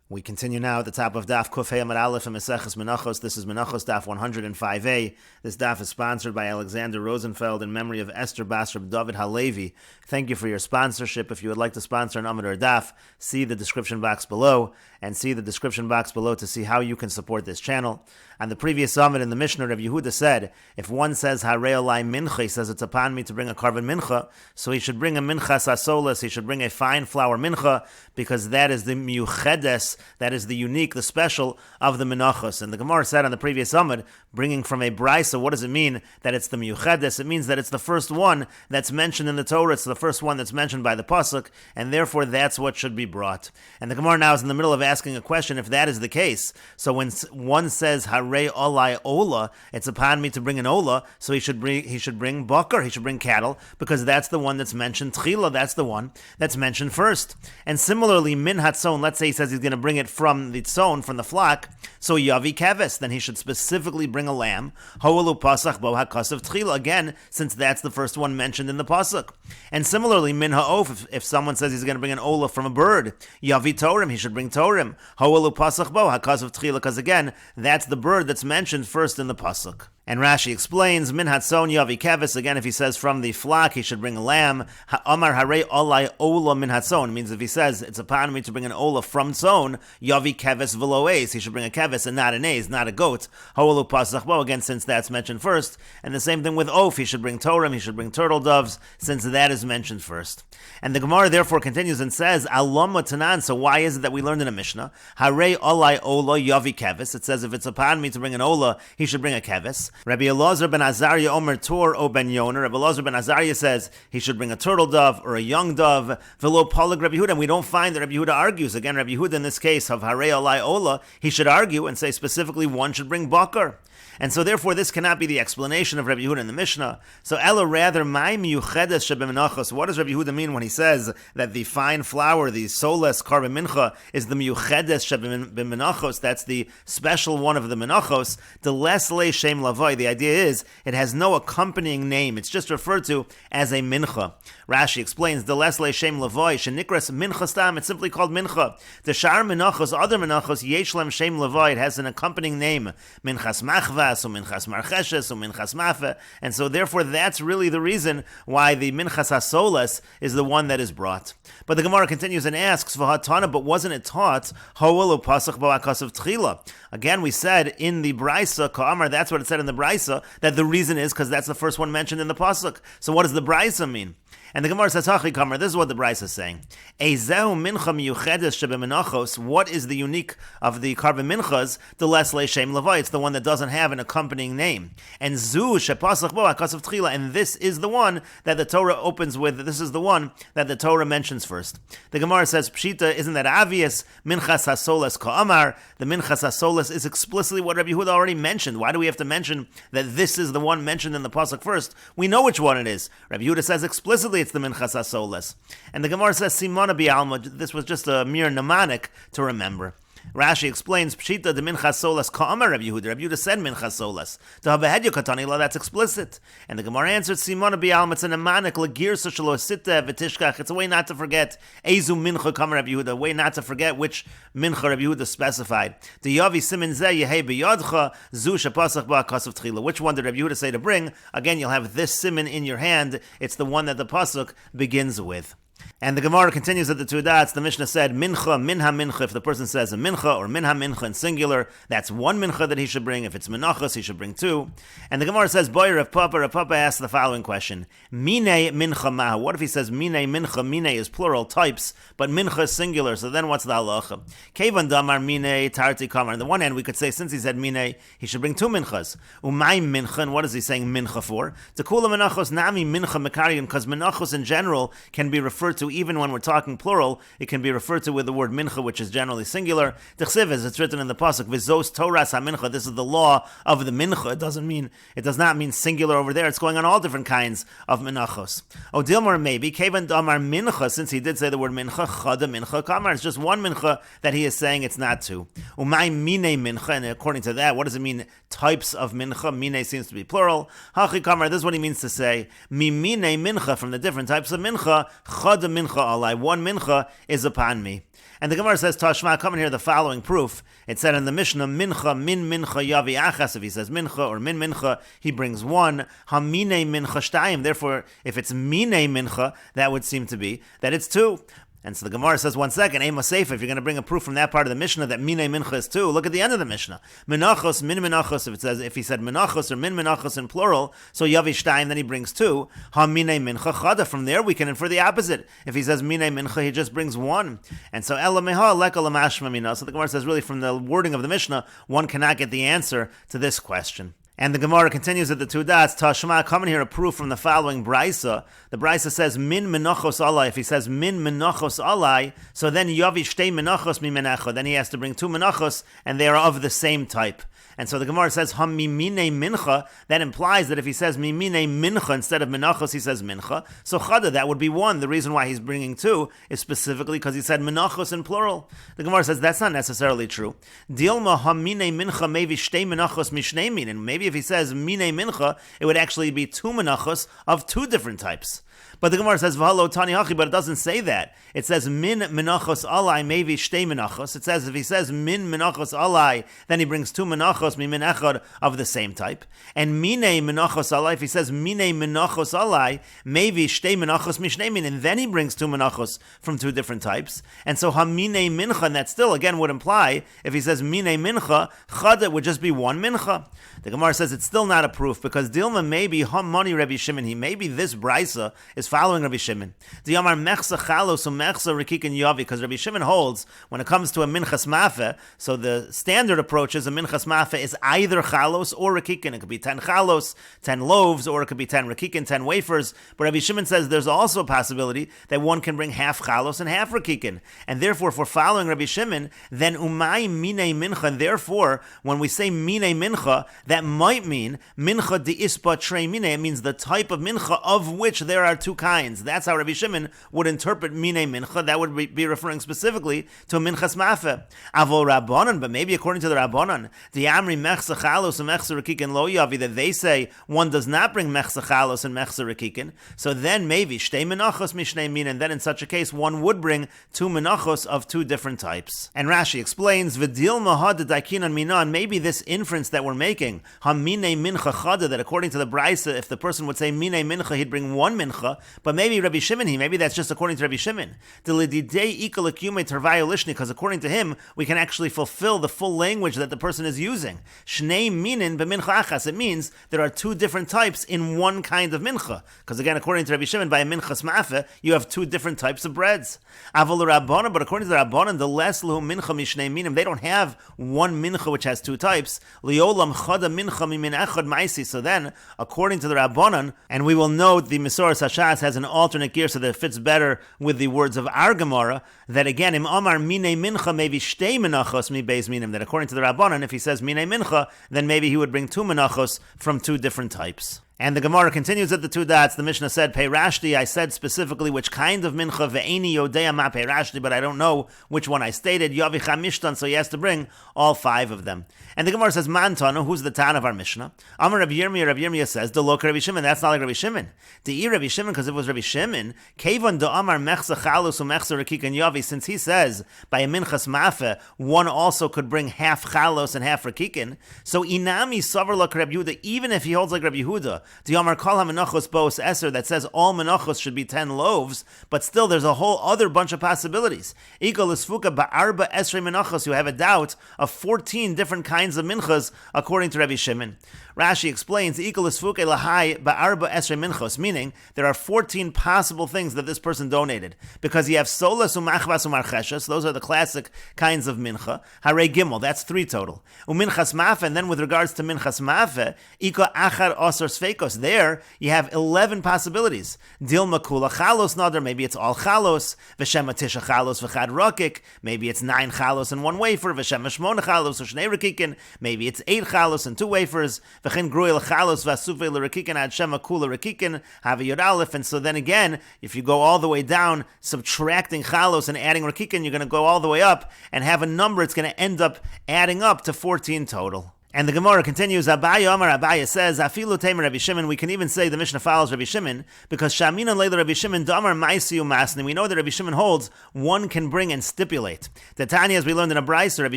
We continue now at the top of Daf 105a Daf and Meseches Menachos. This is Menachos Daf 105a. This Daf is sponsored by Alexander Rosenfeld in memory of Esther Basrab David Halevi. Thank you for your sponsorship. If you would like to sponsor an Amud or Daf, see the description box below, and see the description box below to see how you can support this channel. On the previous Amud in the Mishnah, Rabbi Yehuda said, if one says Harei Olai Mincha, he says it's upon me to bring a carbon mincha, so he should bring a minchas asolas, he should bring a fine flour mincha, because that is the miyuchedes, that is the unique, the special of the Menachos. And the Gemara said on the previous Amud, bringing from a brisa, what does it mean that it's the miyuchedes? It means that it's the first one that's mentioned in the Torah, it's the first one that's mentioned by the pasuk, and therefore that's what should be brought. And the Gemara now is in the middle of asking a question, if that is the case. So when one says Harei Olai Ola, it's upon me to bring an Ola, so he should bring bakar, he should bring cattle, because that's the one that's mentioned Tchila, that's the one that's mentioned first. And similarly, Min Hatzon, let's say he says he's going to bring it from the tzon, from the flock, so Yavi Keves, then he should specifically bring a lamb, Ho'elu Pasach Bo HaKasav Tchila, again, since that's the first one mentioned in the pasuk. And similarly, Min Ha'of, if someone says he's going to bring an Ola from a bird, Yavi Torim, he should bring Torim, Ho'elu Pasach Bo HaKasav Tchila, because again, that's the bird that's mentioned first in the pasuk. And Rashi explains, Min Hatzon Yavi Keves, again, if he says from the flock, he should bring a lamb. Amar Harei Olai Ola Min Hatzon, means if he says, it's upon me to bring an Ola from tzon, Yavi Keves V'lo Eis, he should bring a Keves and not an Eis, not a goat. Ho'elu Pasach Bo, again, since that's mentioned first. And the same thing with Oaf, he should bring Torim, he should bring turtle doves, since that is mentioned first. And the Gemara therefore continues and says, Alama Tanan, so why is it that we learned in a Mishnah, Harei Olai Ola Yavi Keves, it says if it's upon me to bring an Ola, he should bring a Keves. Rabbi Elazar ben Azariah Omer Tor O ben Yoner. Rabbi Elazar ben Azariah says he should bring a turtle dove or a young dove. Velo Polig Rabbi Yehuda. And we don't find that Rabbi Yehuda argues. Again, Rabbi Yehuda in this case of Harei Olai Ola, he should argue and say specifically one should bring bakar. And so therefore this cannot be the explanation of Rabbi Yehuda in the Mishnah. So Ella rather, my miyuchedes shebemenachos. What does Rabbi Yehuda mean when he says that the fine flour, the soles carbon mincha, is the miyuchedes shebemenachos? That's the special one of the menachos. The les le shem lavoi. The idea is it has no accompanying name. It's just referred to as a mincha. Rashi explains the les le shem lavoi shenikras mincha stam. It's simply called mincha. The shar menachos, other menachos, yeshlem shem lavoi. It has an accompanying name. Minchas machva. So minchas marcheshes, so minchas mafe, and so therefore that's really the reason why the minchas hasoles is the one that is brought. But the Gemara continues and asks, "V'hatana, but wasn't it taught ho'elu pasach bo akasav tchila?" Again, we said in the brisa ka'amar, that's what it said in the brisa, that the reason is because that's the first one mentioned in the pasuk. So what does the brisa mean? And the Gemara says, Hachi Kamar, this is what the Brisa is saying. Ezehu mincha miyuchedes shebemenachos. What is the unique of the carbon minchas? The les le'shem levai. It's the one that doesn't have an accompanying name. And zu shepasach bo hakasav tchila. And this is the one that the Torah opens with. This is the one that the Torah mentions first. The Gemara says, Pshita, isn't that obvious? Minchas hasoles ka'amar. The minchas hasoles is explicitly what Rabbi Yehuda already mentioned. Why do we have to mention that this is the one mentioned in the pasuk first? We know which one it is. Rabbi Yehuda says explicitly it's the minchas hasoles. And the Gemara says, Simona bi'alma, this was just a mere mnemonic to remember. Rashi explains, Pshita de minchas solas ka'amar Rabbi Yehuda. Rabbi Yehuda said minchas solas. To have a hedya katanila, that's explicit. And the Gemara answered, Simona bi'alma, it's a mnemonic, legir sushalo sita v'tishkach. It's a way not to forget. Ezu mincha kamar Rabbi Yehuda, a way not to forget which mincha Rabbi Yehuda specified. The yavi simin zeh yehei b'yadcha zu shapasach ba'akasav tchila. Which one did Rabbi Yehuda say to bring? Again, you'll have this simin in your hand. It's the one that the pasuk begins with. And the Gemara continues at the two dots. The Mishnah said, mincha, minha mincha. If the person says a mincha or minha mincha in singular, that's one mincha that he should bring. If it's menachos, he should bring two. And the Gemara says, boy, Rav Papa asks the following question. Mine mincha maha. What if he says mine mincha? Mine is plural types, but mincha is singular. So then what's the halacha? Kevan damar mine tarti kamar. On the one hand, we could say, since he said mine, he should bring two minchas. Umay mincha. And what is he saying mincha for? Tekula menachos nami mincha mekarian, because menachos in general can be referred to, even when we're talking plural, it can be referred to with the word mincha, which is generally singular. T'chsiv, as it's written in the pasuk, v'zos toras ha-mincha. This is the law of the mincha. It does not mean singular over there. It's going on all different kinds of menachos. O dilmar, maybe kevan damar mincha, since he did say the word mincha, chada mincha kamar. It's just one mincha that he is saying. It's not two. Umay mine mincha, and according to that, what does it mean? Types of mincha. Mine seems to be plural. Hachi kamar. This is what he means to say. Mi mine mincha, from the different types of mincha. Chada chada mincha alai, one mincha is upon me. And the Gemara says, Tashma, come in here the following proof. It said in the Mishnah, mincha, min mincha yavi achas. If he says mincha or min mincha, he brings one. Hamine mincha shtayim. Therefore, if it's mine mincha, that would seem to be that it's two. And so the Gemara says, 1 second, Ema Seif, if you're going to bring a proof from that part of the Mishnah that Mine Mincha is two, look at the end of the Mishnah. Menachos, Min Menachos, if he said Menachos or Min Menachos in plural, so Yavi Shtayim, then he brings two. Ha Mine Mincha Chada, from there we can infer the opposite. If he says Mine Mincha, he just brings one. And so Ela Meha Leka Lamashma Mina. So the Gemara says, really from the wording of the Mishnah, one cannot get the answer to this question. And the Gemara continues at the two dots, Tashma, come in here a proof from the following Braisa. The Braisa says, Min Menachos alai. If he says Min Menachos alai, so then Yavi Shtei Menachos mi Menachot. Then he has to bring two Menachos, and they are of the same type. And so the Gemara says, Hamimine mincha. That implies that if he says Mimine mincha instead of Menachos, he says mincha. So chada, that would be one. The reason why he's bringing two is specifically because he said Menachos in plural. The Gemara says that's not necessarily true. Dilma hamine mincha maybe shtei Menachos mishnei min. And maybe if he says Mine mincha, it would actually be two Menachos of two different types. But the Gemara says V'halo tani hachi, but it doesn't say that. It says Min Menachos alai maybe shtei Menachos. It says if he says Min Menachos alai, then he brings two Menachos mi Menachot of the same type. And Mine Menachos alai, if he says Mine Menachos alai, maybe shtei Menachos mishnei min, and then he brings two Menachos from two different types. And so Hamine mincha, and that still again would imply if he says Mine mincha, chada would just be one mincha. The Gemara says it's still not a proof because Dilma maybe Hamani Rabbi Shimon. He maybe this brisa is following Rabbi Shimon. Diyamar mechsa chalos umechsa rikikin yavi, because Rabbi Shimon holds when it comes to a minchas mafe, so the standard approach is a minchas mafe is either chalos or rikikin. It could be 10 chalos, 10 loaves, or it could be 10 rikikin, 10 wafers. But Rabbi Shimon says there's also a possibility that one can bring half chalos and half rikikin. And therefore, if we're following Rabbi Shimon, then umay mine mincha, and therefore, when we say mine mincha, that might mean mincha di ispa trei mine. It means the type of mincha of which there are two kinds. That's how Rabbi Shimon would interpret mine mincha. That would be referring specifically to a minchas mafe. Avo rabbanon, but maybe according to the rabbanon, the amri mechsa chalos and mechsa rikikin lo yavi, that they say one does not bring mechsa chalos and mechsa rikikin. So then maybe shtei menachos mishnei min, and then in such a case one would bring two menachos of two different types. And Rashi explains v'dil mahad daikinan minan. Maybe this inference that we're making, hamine mincha chada, that according to the brisa, if the person would say mine mincha, he'd bring one mincha. But maybe Rabbi Shimon, maybe that's just according to Rabbi Shimon. Because according to him, we can actually fulfill the full language that the person is using. Shnei minin b'mincha achas. It means there are two different types in one kind of mincha. Because again, according to Rabbi Shimon, by a minchas ma'afe, you have two different types of breads. Avol Rabbanan, but according to the Rabbanan, the less lu mincha mishnei minim, they don't have one mincha which has two types. Liolam chada mincha mimin echad ma'isi. So then, according to the Rabbanan, and we will note the Mesoras Hashas has an alternate gear so that it fits better with the words of our Gemara, that again, im amar mine mincha maybe shtei menachos mi beis minim, that according to the Rabbanan, if he says mine mincha, then maybe he would bring two menachos from two different types. And the Gemara continues at the two dots. The Mishnah said, Peirashti, I said specifically which kind of mincha, ve'eni yodea ma peirashti, but I don't know which one I stated. Yavi chamishtan, so he has to bring all five of them. And the Gemara says, Man Tanu, who's the Tan of our Mishnah? Amar Rabbi Yirmiyah says, Delok Rabbi Shimon, that's not like Rabbi Shimon. De'i Rabbi Shimon, because if it was Rabbi Shimon, Kevan do Amar mechsa chalus u'mechsa rikikan yavi, since he says, by a minchas mafe, one also could bring half chalos and half rikikan. So inami savar like Rabbi Yehuda, even if he holds like Rabbi Yehuda, the Amar Kol HaMenachos Bos Eser, that says all menachos should be 10 loaves, but still there's a whole other bunch of possibilities. Igol Isfuka Ba'arba Esrei Menachos, you have a doubt of 14 different kinds of minchas according to Rabbi Shimon. Rashi explains, Igol Isfuka Lahai Ba'arba Esrei Minchos, meaning there are 14 possible things that this person donated, because you have Solas Umachvas Umarcheshes, those are the classic kinds of mincha. Harei Gimel, that's 3 total. Uminchas Mafe, and then with regards to Minchas Mafe, Iko Achar Osar Sveikos, there you have 11 possibilities. Dilma Kula Chalos Nader, maybe it's all Chalos. V'Shem Tisha Chalos V'Chad Rakik, maybe it's 9 Chalos and 1 wafer. V'Shem Shmona Chalos V'Shnei Rakikin, maybe it's 8 Chalos and 2 wafers. V'Chen Gruel Chalos V'Asufei L'Rakikin Ad Shema Kula Rakikin Have a Yod Aleph. And so then again, if you go all the way down, subtracting Chalos and adding Rakikin, you're going to go all the way up and have a number. It's going to end up adding up to 14 total. And the Gemara continues, Abaya says, Afilu Tamer Rabbi Shimon, we can even say the Mishnah follows Rabbi Shimon, because Shamina Leila Rabbi Shimon, Damar Maisiu Masni, we know that Rabbi Shimon holds, one can bring and stipulate. The Tanya, as we learned in a Brisa, Rabbi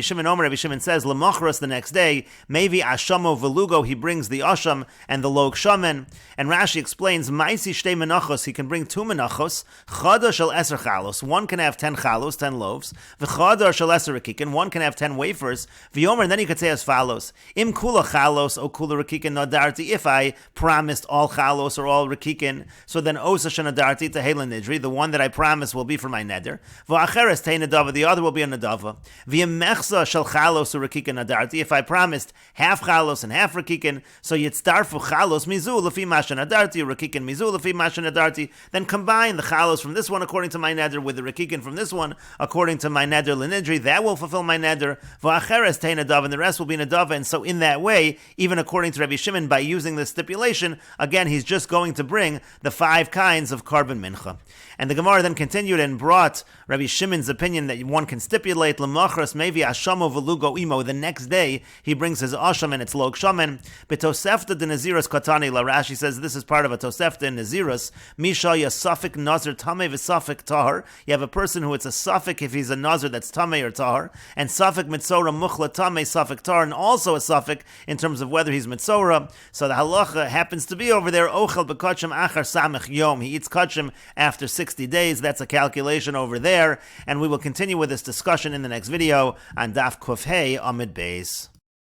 Shimon Omer, Rabbi Shimon says, Lemachras, the next day, maybe Ashamo Velugo, he brings the Asham and the Log Shaman. And Rashi explains, Maisi Shtei Menachos, he can bring 2 Menachos, Chada Shel Eser Chalos, one can have 10 chalos, 10 loaves, V'chada Shel Eser Rekikin, one can have 10 wafers, V'yomer, and then he could say as follows, Im kula chalos o kula rekikin nadarti. If I promised all chalos or all rekikin, so then osa shenadarti tehela nidri. The one that I promised will be for my neder. V'acheres tei nadava. The other will be a nadava. V'yemechza shel chalos or rekikin nadarti. If I promised half chalos and half rekikin, so yitzdarfu chalos mizu lefi masha nadarti, rekikin mizu lefi masha nadarti. Then combine the chalos from this one according to my neder with the rekikin from this one according to my neder lenidri. That will fulfill my neder. V'acheres tei nadava, and the rest will be nadava. And so in that way, even according to Rabbi Shimon, by using this stipulation, again, he's just going to bring the 5 kinds of carbon mincha. And the Gemara then continued and brought Rabbi Shimon's opinion that one can stipulate lemachras mevi ashamo velugo imo. The next day, he brings his asham and its log shaman. Betosefta de naziras katani. Rashi says this is part of a tosefta in naziras. Misha yasafik nazir tameh v'safik tahar. You have a person who it's a safik if he's a nazir that's tameh or tahar, and safik mitzora muchla tameh safik tahar, and also a safik in terms of whether he's mitzora. So the halacha happens to be over there, ochel bekachim achar samech yom. He eats kachim after 60 days. That's a calculation over there. And we will continue with this discussion in the next video on Daf 105a Amid Beis.